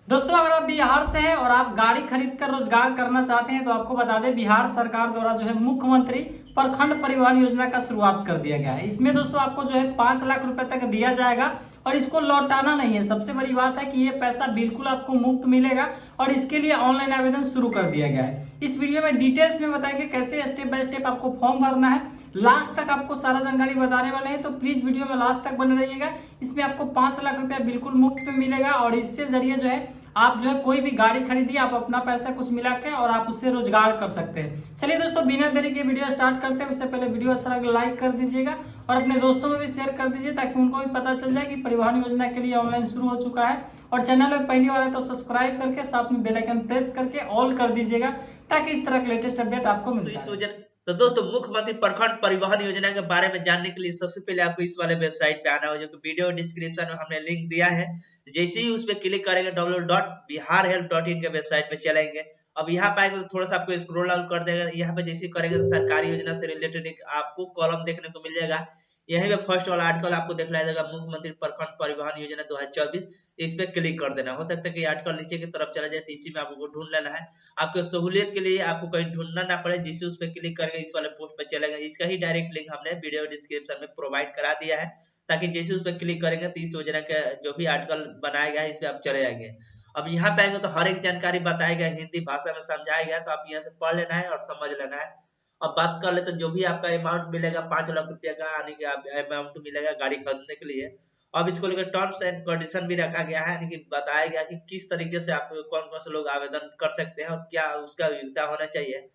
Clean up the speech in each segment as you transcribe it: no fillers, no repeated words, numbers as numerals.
दोस्तों अगर आप बिहार से हैं और आप गाड़ी खरीद कर रोजगार करना चाहते हैं तो आपको बता दें बिहार सरकार द्वारा जो है मुख्यमंत्री प्रखंड परिवहन योजना का शुरुआत कर दिया गया है। इसमें दोस्तों आपको जो है 5 लाख रुपए तक दिया जाएगा और इसको लौटाना नहीं है। सबसे बड़ी बात है कि ये पैसा बिल्कुल आपको मुफ्त मिलेगा और इसके लिए ऑनलाइन आवेदन शुरू कर दिया गया है। इस वीडियो में डिटेल्स में बताएंगे कैसे स्टेप बाय स्टेप आपको फॉर्म भरना है। लास्ट तक आपको सारा जानकारी बताने वाले हैं तो प्लीज वीडियो में लास्ट तक बने रहिएगा। इसमें आपको 5 लाख रुपया बिल्कुल मुफ्त में मिलेगा और इससे जरिए जो है आप जो है कोई भी गाड़ी खरीदिए, आप अपना पैसा कुछ मिला के और आप उससे रोजगार कर सकते हैं। चलिए दोस्तों बिना देरी के वीडियो स्टार्ट करते हैं। उससे पहले वीडियो अच्छा लगे लाइक कर दीजिएगा और अपने दोस्तों में भी शेयर कर दीजिए ताकि उनको भी पता चल जाए कि परिवहन योजना के लिए ऑनलाइन शुरू हो चुका है। और चैनल में पहली बार है तो सब्सक्राइब करके साथ में बेल आइकन प्रेस करके ऑल कर दीजिएगा ताकि इस तरह के लेटेस्ट अपडेट आपको मिलता है। तो दोस्तों मुख्यमंत्री प्रखंड परिवहन योजना के बारे में जानने के लिए सबसे पहले आपको इस वाले वेबसाइट पे आना हो, जो कि वीडियो डिस्क्रिप्शन में हमने लिंक दिया है। जैसे ही उस पर क्लिक करेंगे www.biharhelp.in के वेबसाइट पे चलेंगे। अब यहाँ पे आएंगे तो थोड़ा सा आपको स्क्रॉल डाउन कर देगा। यहाँ पे जैसे करेंगे तो सरकारी योजना से रिलेटेड एक आपको कॉलम देखने को मिल जाएगा। यहीं पे फर्स्ट वाला आर्टिकल आपको दिखलाया जाएगा मुख्यमंत्री प्रखंड परिवहन योजना 2024। इस पे क्लिक कर देना। हो सकता है कि आर्टिकल नीचे की तरफ चला जाए तो इसी में आपको ढूंढ लेना है। आपको सहूलियत के लिए आपको कहीं ढूंढना ना पड़े, जिसे उस पर क्लिक करेंगे इस वाले पोस्ट पर चलेगा। इसका ही डायरेक्ट लिंक हमने वीडियो डिस्क्रिप्शन में प्रोवाइड करा दिया है ताकि जैसे उस पर क्लिक करेंगे तो इस योजना का जो भी आर्टिकल बनाया गया है इस पे आप चले जाएंगे। अब यहाँ पे आएंगे तो हर एक जानकारी बताया गया, हिंदी भाषा में समझाया गया, तो आप यहाँ से पढ़ लेना है और समझ लेना है। अब बात कर ले तो जो भी आपका अमाउंट मिलेगा 5 लाख रुपया का, यानी कि अमाउंट मिलेगा गाड़ी खरीदने के लिए। अब इसको लेकर टर्म्स एंड कंडीशन भी रखा गया है, यानी कि बताया गया कि किस तरीके से आप कौन कौन से लोग आवेदन कर सकते हैं और क्या उसका योग्यता होना चाहिए।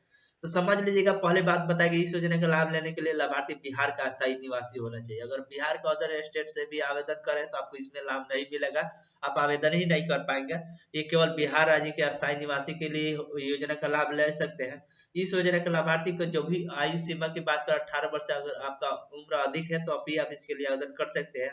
तो समझ लीजिएगा, पहले बात बताएगी इस योजना का लाभ लेने के लिए लाभार्थी बिहार का अस्थायी निवासी होना चाहिए। अगर बिहार के अदर स्टेट से भी आवेदन करें तो आपको इसमें लाभ नहीं मिलेगा, आप आवेदन ही नहीं कर पाएंगे। ये केवल बिहार राज्य के अस्थायी निवासी के लिए योजना का लाभ ले सकते हैं। इस योजना के लाभार्थी को जो भी आयु सीमा की बात कर 18 वर्ष से अगर आपका उम्र अधिक है तो आप इसके लिए आवेदन कर सकते हैं।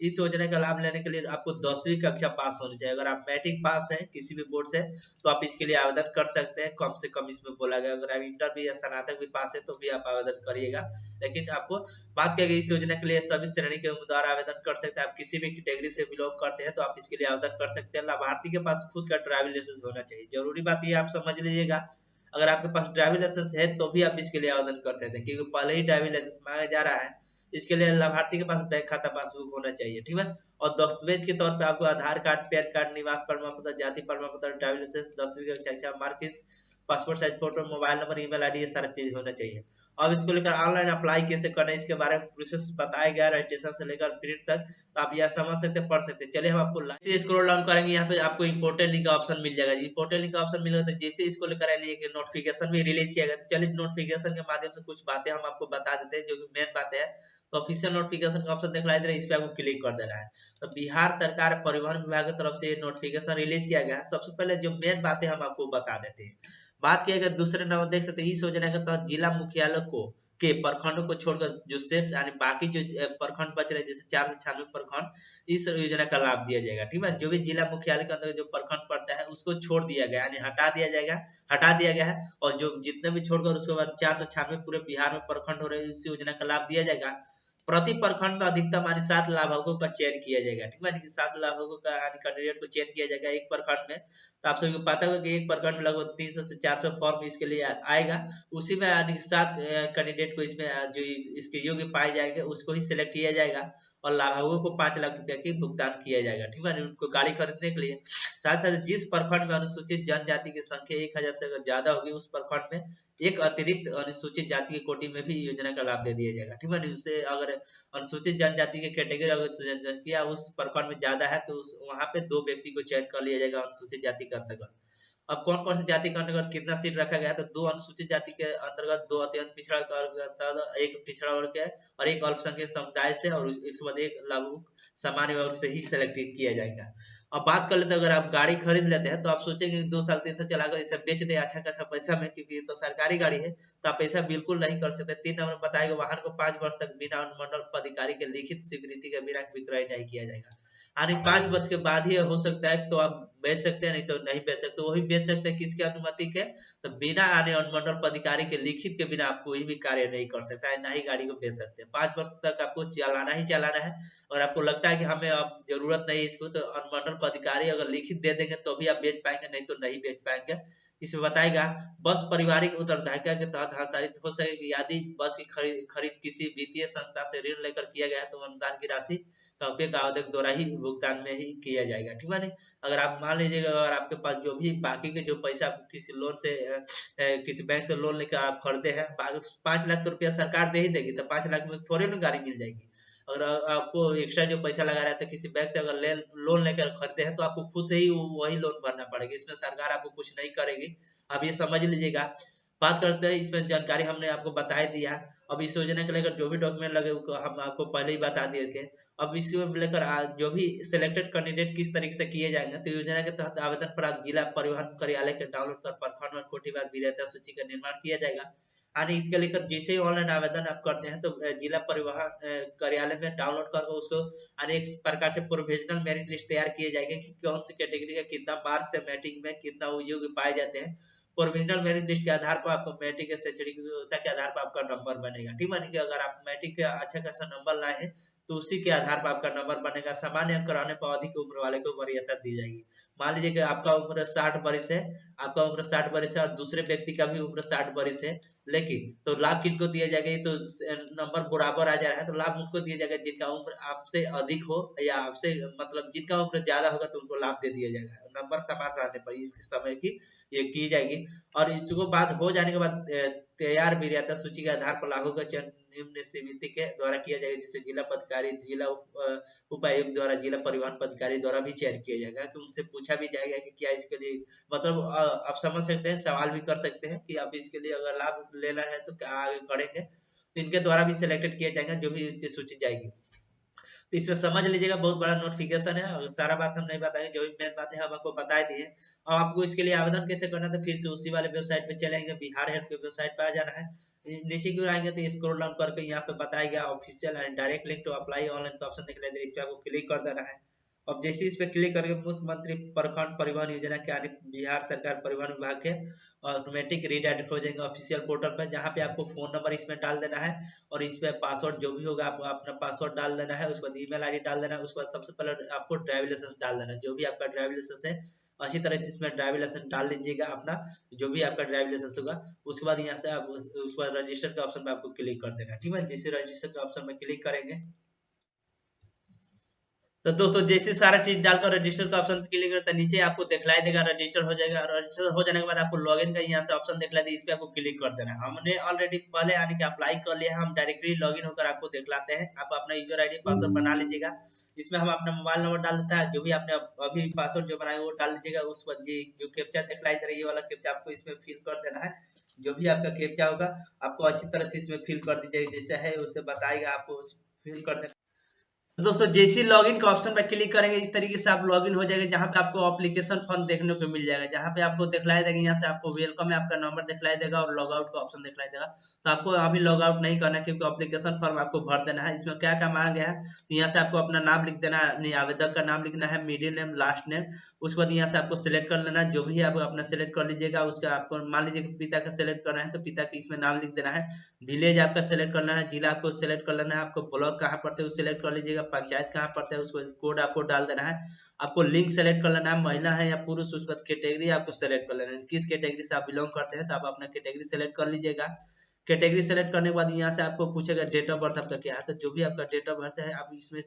इस योजना का लाभ लेने के लिए आपको 10वीं कक्षा पास होनी चाहिए। अगर आप मैट्रिक पास है किसी भी बोर्ड से तो आप इसके लिए आवेदन कर सकते हैं। कम से कम इसमें बोला गया अगर आप इंटर भी या स्नातक भी पास है तो भी आप आवेदन करिएगा। लेकिन आपको बात करेंगे इस योजना के लिए सभी श्रेणी के उम्मीदवार आवेदन कर सकते हैं। आप किसी भी कैटेगरी से बिलोंग करते हैं तो आप इसके लिए आवेदन कर सकते हैं। लाभार्थी के पास खुद का ड्राइविंग लाइसेंस होना चाहिए। जरूरी बात ये आप समझ लीजिएगा, अगर आपके पास ड्राइविंग लाइसेंस है तो भी आप इसके लिए आवेदन कर सकते हैं, क्योंकि पहले ही ड्राइविंग लाइसेंस मांगा जा रहा है। इसके लिए लाभार्थी के पास बैंक खाता पासबुक होना चाहिए, ठीक है। और दस्तावेज के तौर पे आपको आधार कार्ड, पैन कार्ड, निवास प्रमाण पत्र, जाति प्रमाण पत्र, ड्राइविंग लाइसेंस, 10वीं कक्षा marksheet, passport size photo, mobile number, email ID, ये सारा चीज होना चाहिए। अब इसको लेकर ऑनलाइन अप्लाई कैसे करना है इसके बारे में प्रोसेस बताया गया, रजिस्ट्रेशन से लेकर प्रिंट तक। तो आप यहाँ समझ सकते हैं, पढ़ सकते हैं। चलिए हम आपको स्क्रॉल डाउन करेंगे, यहाँ पे आपको इंपोर्टेंट लिंक का ऑप्शन मिल जाएगा। इंपोर्टेंट लिंक का ऑप्शन मिलेगा तो जैसे इसको लेकर नोटिफिकेशन भी रिलीज किया गया। तो चलिए नोटिफिकेशन के माध्यम से कुछ बातें हम आपको बता देते हैं जो कि मेन बातें हैं। तो ऑफिशियल नोटिफिकेशन का ऑप्शन दिखलाई दे रहा है, इस पे आपको क्लिक कर देना है। तो बिहार सरकार परिवहन विभाग की तरफ से ये नोटिफिकेशन रिलीज किया गया है। सबसे पहले जो मेन बातें हम आपको बता देते हैं। बात किया गया दूसरे नंबर देख सकते हैं, इस योजना के तहत जिला मुख्यालय को के प्रखंडों को छोड़कर जो शेष यानी बाकी जो प्रखंड बच रहे जैसे 496 प्रखंड, इस योजना का लाभ दिया जाएगा, ठीक है। जो भी जिला मुख्यालय के अंदर जो प्रखंड पड़ता है उसको छोड़ दिया गया, यानी हटा दिया गया है। और जो जितने भी छोड़कर उसके बाद 496 पूरे बिहार में प्रखंड हो रहे हैं, इस योजना का लाभ दिया जाएगा। प्रति प्रखंड में अधिकतम यानी 7 लाभुकों का चयन किया जाएगा, ठीक है। 7 लाभुकों का यानी कैंडिडेट को चयन किया जाएगा एक प्रखंड में। तो आप सभी को पता होगा कि एक प्रखंड में लगभग 300 से 400 फॉर्म इसके लिए आएगा। उसी में यानी 7 कैंडिडेट को इसमें जो इसके योग्य पाए जाएंगे उसको ही सिलेक्ट किया जाएगा और लाभुकों को 5 लाख रुपया की भुगतान किया जाएगा, ठीक है, उनको गाड़ी खरीदने के लिए। साथ साथ जिस प्रखंड में अनुसूचित जनजाति की संख्या 1000 से अगर ज्यादा होगी उस प्रखंड में एक अतिरिक्त अनुसूचित जाति की कोटि में भी योजना का लाभ दे दिया जाएगा, ठीक है। उससे अगर अनुसूचित जनजाति के कैटेगरी अगर जनसंख्या उस प्रखंड में ज्यादा है तो वहां पे 2 व्यक्ति को चयन कर लिया जाएगा अनुसूचित जाति के अंतर्गत। अब कौन कौन सी जाति के अंतर्गत कितना सीट रखा गया, तो 2 अनुसूचित जाति के अंतर्गत, 2 अत्यंत पिछड़ा वर्ग, एक पिछड़ा वर्ग है और एक अल्पसंख्यक समुदाय से, और इसके बाद एक लाभुक सामान्य वर्ग से ही सिलेक्ट किया जाएगा। अब बात कर लेते हैं, अगर आप गाड़ी खरीद लेते हैं तो आप सोचेंगे 2 साल 3 साल चलाकर इसे बेच दे अच्छा खासा पैसा में, क्योंकि ये तो सरकारी गाड़ी है तो आप ऐसा बिल्कुल नहीं कर सकते। 3 नंबर बताएगा वाहन को 5 वर्ष तक बिना अनुमंडल पदाधिकारी के लिखित स्वीकृति के बिना विक्रय नहीं किया जाएगा। यानी 5 वर्ष के बाद ही हो सकता है तो आप बेच सकते हैं, नहीं तो नहीं बेच सकते। वही बेच सकते हैं किसके अनुमति के, तो बिना आने अनुमंडल पदाधिकारी के लिखित के बिना आप कोई भी कार्य नहीं कर सकता है, ना ही गाड़ी को बेच सकते हैं। 5 वर्ष तक आपको चलाना ही चलाना है। और आपको लगता है कि हमें अब जरूरत नहीं इसको, तो अनुमंडल पदाधिकारी अगर लिखित दे देंगे तो भी आप बेच पाएंगे, नहीं तो नहीं बेच पाएंगे। इसमें बताएगा बस पारिवारिक उत्तरदायित्व के तहत हस्तांतरित हो सकेगी यदि बस की खरीद किसी वित्तीय संस्था से ऋण लेकर किया गया है तो अनुदान की राशि कंपनी का आवेदक द्वारा ही भुगतान में ही किया जाएगा। ठीक है नहीं, अगर आप मान लीजिएगा अगर आपके पास जो भी बाकी के जो पैसा आप किसी लोन से किसी बैंक से लोन लेकर आप खरीदे हैं, 5 लाख तो रुपया सरकार दे ही देगी, तो 5 लाख में थोड़ी ना गाड़ी मिल जाएगी। अगर आपको एक्स्ट्रा जो पैसा लगा रहा है तो किसी बैंक से अगर लोन लेकर खरीदे हैं तो आपको खुद से ही वही लोन भरना पड़ेगा, इसमें सरकार आपको कुछ नहीं करेगी। आप ये समझ लीजिएगा। बात करते हैं इसमें जानकारी हमने आपको बता दिया। अब इस योजना के लेकर जो भी डॉक्यूमेंट लगे हम आपको पहले ही बता दिए थे। अब इसमें लेकर जो भी सिलेक्टेड कैंडिडेट किस तरीके से किए जाएंगे, तो योजना के तहत आवेदन पर जिला परिवहन कार्यालय के डाउनलोड कर प्रखंड और कोटिवार विक्रेता सूची का निर्माण किया जाएगा। यानी इसके लेकर जैसे ही ऑनलाइन आवेदन आप करते हैं तो जिला परिवहन कार्यालय में डाउनलोड कर उसको अनेक प्रकार से प्रोविजनल मेरिट लिस्ट तैयार किए जाएंगे कि कौन सी कैटेगरी का कितना मार्क से मैट्रिक में कितना योग्य पाए जाते हैं। प्रोविजनल मेरिट लिस्ट के आधार पर आपको मैट्रिक के शैक्षणिक योग्यता के आधार पर आपका नंबर बनेगा। ठीक है, अगर आप मैट्रिक का अच्छा खासा नंबर लाए हैं तो उसी के आधार पर आपका नंबर बनेगा। सामान्य अंक कराने पर अधिक उम्र वाले को वरीयता दी जाएगी। मान लीजिए कि आपका उम्र 60 वर्ष है, आपका उम्र 60 वर्ष है और दूसरे व्यक्ति का भी उम्र 60 वर्ष है, लेकिन तो लाभ किनको दिया जाएगा, तो नंबर बराबर आ जा रहा है तो लाभ उनको दिया जाएगा जिनका उम्र आपसे अधिक हो या आपसे मतलब जिनका उम्र ज्यादा होगा तो उनको लाभ दे दिया जाएगा। नंबर समान रहने पर इस समय की ये की जाएगी। और इसको बाद हो जाने के बाद तैयार वरीयता सूची के आधार पर लागू का चयन निम्न समिति के द्वारा किया जाएगा, जिससे जिला पदाधिकारी, जिला उपायुक्त द्वारा, जिला परिवहन पदाधिकारी द्वारा भी चयन किया जाएगा। कि उनसे पूछा भी जाएगा कि क्या इसके लिए मतलब आप समझ सकते हैं, सवाल भी कर सकते हैं कि आप इसके लिए अगर लाभ लेना है तो क्या आगे करेंगे, तो इनके द्वारा भी सिलेक्टेड किया जाएगा जो भी इनकी सूची जाएगी। तो इसमें समझ लीजिएगा बहुत बड़ा नोटिफिकेशन है और सारा बात हम नहीं बताएंगे, जो भी मेन बात है हम आपको बता दिए। और आपको इसके लिए आवेदन कैसे करना है तो फिर से उसी वाले वेबसाइट पे चलेंगे, बिहार हेल्थ के वेबसाइट पे आ जाना है। नीचे की ओर आएंगे तो स्क्रॉल डाउन करके यहाँ पे बताया गया official and direct link to apply online का ऑप्शन दिख रहा है, इस पे आपको क्लिक कर देना है। अब जैसे इस पे क्लिक करके मुख्यमंत्री प्रखंड परिवहन योजना के यानी बिहार सरकार परिवहन विभाग के ऑटोमेटिक रीडायरेक्ट हो जाएंगे ऑफिशियल पोर्टल पर, जहाँ पे आपको फोन नंबर इसमें डाल देना है और इस पे पासवर्ड जो भी होगा आपको अपना पासवर्ड डाल देना है। उसके बाद ईमेल आईडी डाल देना है। उसके बाद सबसे पहले आपको ड्राइविंग लाइसेंस डाल देना है, जो भी आपका ड्राइविंग लाइसेंस है अच्छी तरह से इसमें ड्राइविंग लाइसेंस डाल लीजिएगा अपना, जो भी आपका ड्राइविंग लाइसेंस होगा। उसके बाद यहाँ से आप उसके बाद रजिस्टर के ऑप्शन पे आपको क्लिक कर देना है। ठीक है, जैसे रजिस्टर के ऑप्शन में क्लिक करेंगे तो दोस्तों जैसे सारा चीज डालकर रजिस्टर का ऑप्शन क्लिक करता है, नीचे आपको दिखलाई देगा रजिस्टर हो जाएगा। और रजिस्टर हो जाने के बाद आपको लॉगिन का यहाँ से ऑप्शन दिखला दे, इस पे आपको क्लिक कर देना है। हमने ऑलरेडी पहले यानी कि अप्लाई कर लिया है, हम डायरेक्टली लॉगिन होकर आपको दिखलाते हैं। आप अपना यूजर आईडी पासवर्ड बना लीजिएगा, इसमें हम अपना मोबाइल नंबर डाल देता है, जो भी आपने अभी पासवर्ड जो बनाया वो डाल दीजिएगा। उस पर जो कैप्चा दिखलाई दे रही है वाला कैप्चा आपको इसमें फिल कर देना है। जो भी आपका कैप्चा होगा आपको अच्छी तरह से इसमें फिल कर दीजिएगा, जैसे है उसे बताएगा आपको फिल कर देना। दोस्तों जैसे लॉगिन के ऑप्शन पर क्लिक करेंगे इस तरीके से आप लॉगिन हो जाएगा, जहां पे आपको एप्लीकेशन फॉर्म देखने को मिल जाएगा, जहां पे आपको दिखलाई देगा यहाँ से आपको वेलकम है, आपका नंबर दिखलाई देगा और लॉग आउट का ऑप्शन दिखलाई देगा। तो आपको अभी लॉग आउट नहीं करना है क्योंकि एप्लीकेशन फॉर्म आपको भर देना है। इसमें क्या क्या मांगा गया है, यहाँ से आपको अपना नाम लिख देना है, आवेदक का नाम लिखना है, मिडिल नेम, लास्ट नेम। उसके बाद यहाँ से आपको सिलेक्ट कर लेना है, जो भी आप अपना सिलेक्ट कर लीजिएगा। उसका आपको मान लीजिए पिता का सिलेक्ट करना है तो पिता का इसमें नाम लिख देना है। विलेज आपका सिलेक्ट करना है, जिला आपको सिलेक्ट कर लेना है, आपको ब्लॉक कहाँ पड़ते हैं वो सिलेक्ट कर लीजिएगा, पंचायत कहाँ पड़ता है उसको कोड आपको डाल देना है। आपको लिंग सेलेक्ट कर लेना है, महिला है या पुरुष। उसके बाद कैटेगरी आपको सेलेक्ट कर लेना है, किस कैटेगरी से आप बिलोंग करते हैं तो आप अपना कैटेगरी सेलेक्ट कर लीजिएगा। कैटेगरी सेलेक्ट करने के बाद यहाँ से आपको पूछेगा डेट ऑफ बर्थ आपका क्या है, तो जो भी आपका डेट ऑफ बर्थ है आप इसमें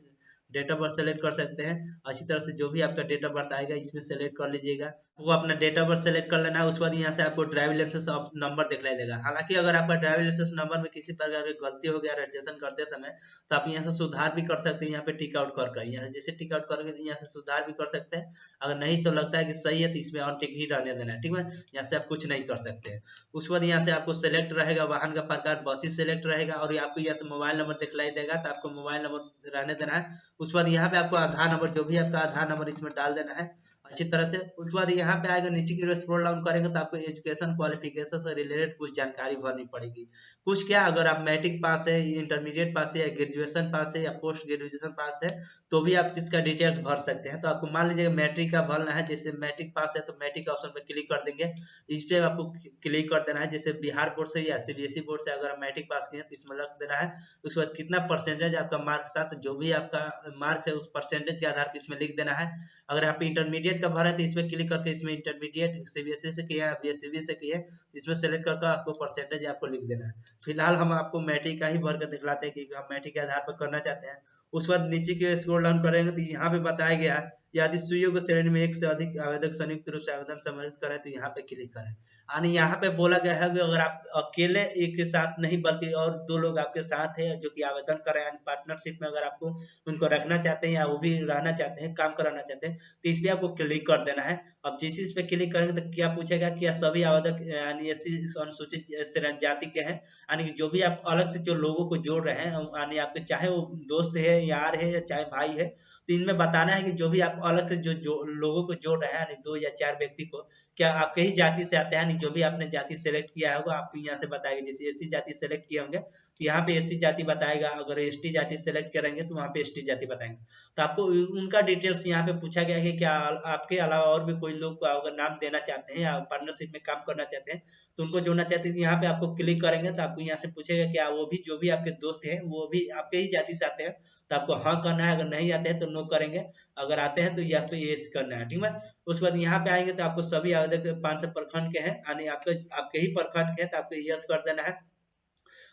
डेट ऑफ बर्थ सेलेक्ट कर सकते हैं। अच्छी तरह से जो भी आपका डेट ऑफ बर्थ आएगा इसमें सेलेक्ट कर लीजिएगा, वो अपना डेट ऑफ बर्थ सेलेक्ट कर लेना है। उसके बाद यहाँ से आपको ड्राइविंग लाइसेंस नंबर दिखलाई देगा। हालांकि अगर आपका ड्राइविंग लाइसेंस नंबर में किसी प्रकार की गलती हो गया रजिस्ट्रेशन करते समय तो आप यहाँ से सुधार भी कर सकते हैं, यहाँ पे टिक आउट कर यहाँ जैसे टिक आउट करके यहाँ से सुधार भी कर सकते हैं। अगर नहीं तो लगता है कि सही है तो इसमें ऑन टिक ही रहने देना है। ठीक है, यहाँ से आप कुछ नहीं कर सकते हैं। उसके बाद यहाँ से आपको सेलेक्ट रहेगा वाहन का प्रकार, बसेस सेलेक्ट रहेगा और आपको यहाँ से मोबाइल नंबर दिखलाई देगा तो आपको मोबाइल नंबर रहने देना है। उसके बाद यहाँ पे आपको आधार नंबर, जो भी आपका आधार नंबर इसमें डाल देना है। अच्छी तरह से। उसके बाद यहाँ पे आएगा, नीचे की स्क्रॉल डाउन करेंगे तो आपको एजुकेशन क्वालिफिकेशन से रिलेटेड कुछ जानकारी भरनी पड़ेगी। कुछ क्या, अगर आप मैट्रिक पास है, इंटरमीडिएट पास है, या ग्रेजुएशन पास है, या पोस्ट ग्रेजुएशन पास है, तो भी आप किसका डिटेल्स भर सकते हैं। तो आपको मान लीजिए मैट्रिक का भरना है, जैसे मैट्रिक पास है तो मैट्रिक ऑप्शन पे क्लिक कर देंगे। इस पे आपको क्लिक कर देना है, जैसे बिहार बोर्ड से या सीबीएसई बोर्ड से अगर आप मैट्रिक पास किए हैं तो इसमें रख देना है। उसके बाद कितना परसेंटेज आपका मार्क्स था, तो जो भी आपका मार्क्स है उस परसेंटेज के आधार पर इसमें लिख देना है। अगर आप इंटरमीडिएट का भरा है तो इसमें क्लिक करके इसमें इंटरमीडिएट सीबीएसई से किया है, बीएसईबी से किया है, इसमें सेलेक्ट करके आपको परसेंटेज आपको लिख देना है। फिलहाल हम आपको मैट्रिक का ही भर कर दिखलाते हैं कि हम मैट्रिक के आधार पर करना चाहते हैं। उसके बाद नीचे की स्क्रॉल डाउन करेंगे तो यहाँ पे बताया गया है, यदि सुयोग्य श्रेणी में एक से अधिक आवेदक संयुक्त रूप से आवेदन सम्मिलित करें तो यहाँ पे क्लिक करें। यानी यहाँ पे बोला गया है कि अगर आप अकेले एक के साथ नहीं बल्कि और दो लोग आपके साथ है जो कि आवेदन कर रहे हैं, पार्टनरशिप में अगर आपको उनको रखना चाहते हैं या वो भी रहना चाहते हैं, काम कराना चाहते हैं, तो इस पे आपको क्लिक कर देना है। अब जिस इस पे क्लिक करेंगे तो क्या पूछेगा, क्या सभी आवेदक यानी एससी अनुसूचित जनजाति के हैं, यानी कि जो भी आप अलग से जो लोगों को जोड़ रहे हैं, यानी आपके चाहे वो दोस्त है, यार है, या चाहे भाई है, तो इनमें बताना है कि जो भी आप अलग से जो लोगों को जोड़ रहे हैं, यानी 2 या 4 व्यक्ति को, क्या आपके ही जाति से आते हैं, यानी जो भी आपने जाति सेलेक्ट किया होगा आपको यहाँ से बताएगा। जैसे एससी जाति सेलेक्ट किए होंगे तो यहाँ पे एससी जाति बताएगा, अगर एसटी जाति सेलेक्ट करेंगे तो वहाँ पे एसटी जाति बताएंगे। तो आपको उनका डिटेल्स यहाँ पे पूछा गया है कि क्या आपके अलावा और भी कोई लोग को अगर नाम देना चाहते हैं या पार्टनरशिप में काम करना चाहते हैं तो उनको जोड़ना चाहते हैं, यहाँ पे आपको क्लिक करेंगे तो आपको यहाँ से पूछेगा क्या वो भी जो भी आपके दोस्त हैं वो भी आपके ही जाति से आते हैं, तो आपको हाँ करना है। अगर नहीं आते हैं तो नो करेंगे, अगर आते हैं तो ये आपको यस करना है, ठीक है। उसके बाद यहाँ पे आएंगे तो आपको सभी आवेदक 500 प्रखंड के हैं, यानी आपके ही प्रखंड के हैं, तो आपको यस कर देना है।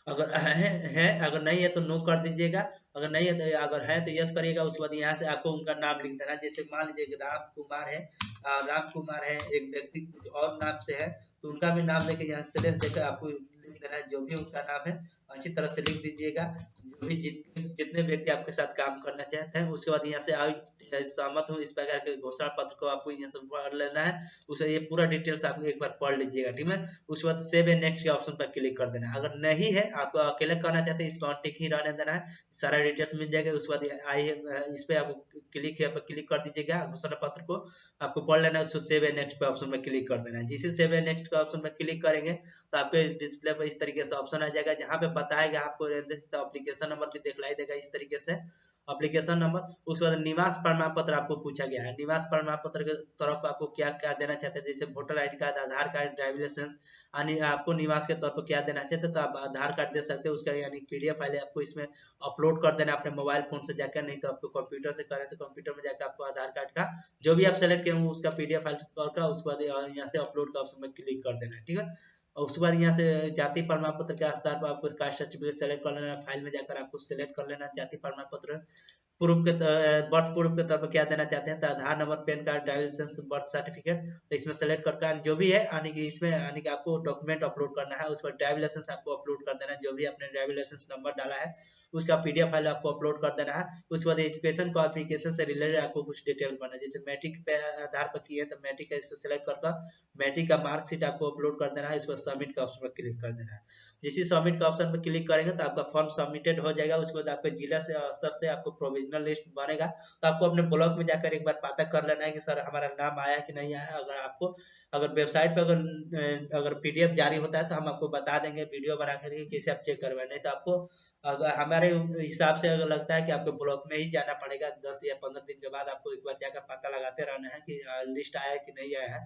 अगर है अगर नहीं है तो नो कर दीजिएगा, अगर नहीं है तो अगर है तो यस करिएगा। उसके बाद यहाँ से आपको उनका नाम लिख देना है। जैसे मान लीजिए कि राम कुमार है, एक व्यक्ति कुछ और नाम से है तो उनका भी नाम लेके यहाँ से देकर आपको लिख देना है, जो भी उनका नाम है अच्छी तरह से लिख दीजिएगा। जो भी जितने व्यक्ति आपके साथ काम करना चाहते हैं, उसके बाद यहाँ से सहमत हूँ इस प्रकार के घोषणा पत्र को आपको यहाँ से पढ़ लेना है। उसे ये पूरा डिटेल्स आप एक बार पढ़ लीजिएगा, ठीक है। उसके बाद सेव एंड नेक्स्ट के ऑप्शन पर क्लिक कर देना है। अगर नहीं है, आपको अकेले करना चाहते हैं, इस पर टिक ही रहने देना है, सारा डिटेल्स मिल जाएगा। उसके बाद इस पे आपको क्लिक कर दीजिएगा, घोषणा पत्र को आपको पढ़ लेना है। उसको सेव एंड नेक्स्ट पे ऑप्शन पर क्लिक कर देना है। जिसे सेव एंड नेक्स्ट के ऑप्शन पर क्लिक करेंगे तो आपके डिस्प्ले पर इस तरीके से ऑप्शन आ जाएगा, जहाँ पे बताएगा आपको एप्लीकेशन नंबर भी दिखलाई देगा इस तरीके से, एप्लीकेशन नंबर। उसके बाद निवास प्रमाण पत्र आपको पूछा गया है। निवास प्रमाण पत्र के तरफ आपको क्या क्या देना चाहते हैं, जैसे वोटर आईडी कार्ड, आधार कार्ड, ड्राइविंग लाइसेंस, यानी आपको निवास के तौर पर क्या देना चाहते हैं तो आप आधार कार्ड दे सकते हैं। उसका यानी पीडीएफ फाइल आपको इसमें अपलोड कर देना अपने मोबाइल फोन से जाकर, नहीं तो आपको कंप्यूटर से करें तो कंप्यूटर में जाकर आपको आधार कार्ड का जो भी आप सेलेक्ट करें उसका पीडीएफ फाइल करके उसके बाद यहाँ से अपलोड का ऑप्शन में क्लिक कर देना है, ठीक है। और उसके बाद यहाँ से जाति प्रमाण पत्र के आधार पर आपको कास्ट सर्टिफिकेट सेलेक्ट कर लेना है। फाइल में जाकर आपको सेलेक्ट कर लेना जाति प्रमाण पत्र। प्रूफ के बर्थ प्रूफ के तौर पर क्या देना चाहते हैं तो Aadhaar number, PAN card, driving licence, birth certificate, तो इसमें सेलेक्ट करके जो भी है यानी कि इसमें यानी कि आपको डॉक्यूमेंट अपलोड करना है। उस पर ड्राइविंग लाइसेंस आपको अपलोड कर देना है, जो भी आपने ड्राइविंग लाइसेंस नंबर डाला है उसका पीडीएफ फाइल आपको अपलोड कर देना है। उसके बाद एजुकेशन क्वालिफिकेशन से रिलेटेड आपको कुछ डिटेल भरना है, जैसे मैट्रिक पे आधार पर किए तो मैट्रिक का इस पर सेलेक्ट करके मैट्रिक का मार्कशीट आपको अपलोड कर देना है। इसको सबमिट का ऑप्शन पर क्लिक कर देना है। जिस सबमिट का ऑप्शन पर क्लिक करेंगे तो आपका फॉर्म सबमिटेड हो जाएगा। उसके बाद आपके जिला से स्तर से आपको प्रोविजनल लिस्ट बनेगा, तो आपको अपने ब्लॉक में जाकर एक बार पता कर लेना है कि सर हमारा नाम आया कि नहीं आया। अगर वेबसाइट पे अगर पीडीएफ जारी होता है तो हम आपको बता देंगे वीडियो बना करके कैसे आप चेक करवाए, नहीं तो आपको अगर हमारे हिसाब से अगर लगता है कि आपको ब्लॉक में ही जाना पड़ेगा, 10 या 15 दिन के बाद आपको एक बार जाकर पता लगाते रहना है कि लिस्ट आया है कि नहीं आया है।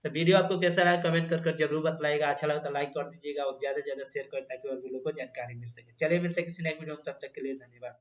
तो वीडियो आपको कैसा रहा कमेंट कर जरूर बताइएगा। अच्छा लगा तो लाइक कर दीजिएगा और ज्यादा से ज्यादा शेयर कर ताकि और भी लोगों को जानकारी मिल सके। चलिए मिलते हैं किसी नेक्स्ट वीडियो में, तब तक के लिए धन्यवाद।